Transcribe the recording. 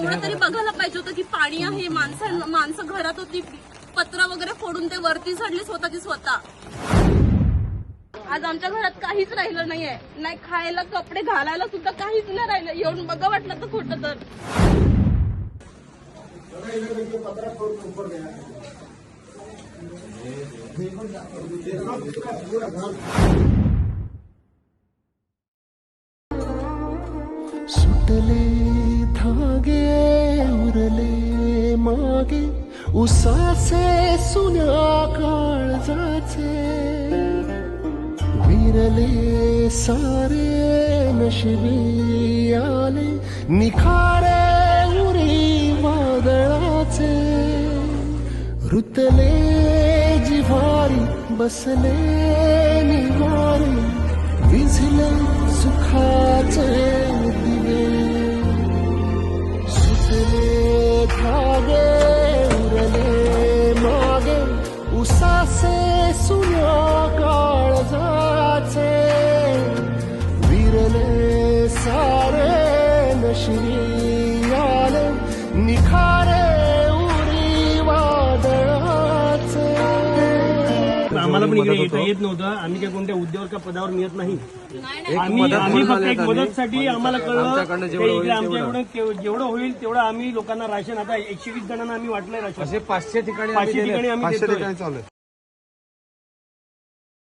एवढं तरी बघायला पाहिजे होतं की पाणी आहे, माणसं घरात होती, पत्र वगैरे फोडून ते वरती चढली स्वतःची स्वतः. आज आमच्या घरात काहीच राहिलं नाहीये, नाही खायला, कपडे घालायला सुद्धा काहीच नाही राहिलं. येऊन बघा वाटलं तर खोटं तर. सुटले धागे उरले मागे उसाचे सुन्या काळजाचे विरले सारे नशिबी आले निखारे उरी वादळाचे रुतले जिव्हारी बसले निवारे विझले सुखाचे दिवे सुटले धागे उरले मागे उसासे सुन्या काळजाचे विरले सारे नशिबी आले निखारे उरी वादळाचे. आम्हाला पण इकडे येता येत नव्हतं. आम्ही काही कोणत्या उद्योगावर का पदावर मिळत नाही. आम्ही फक्त एक मदतसाठी आम्हाला कळलं इकडे आमच्याकडून जेवढं होईल तेवढं आम्ही लोकांना राशन, आता 120 जणांना आम्ही वाटलंय राशन. 500 ठिकाणी 500 ठिकाणी आम्ही देतोय.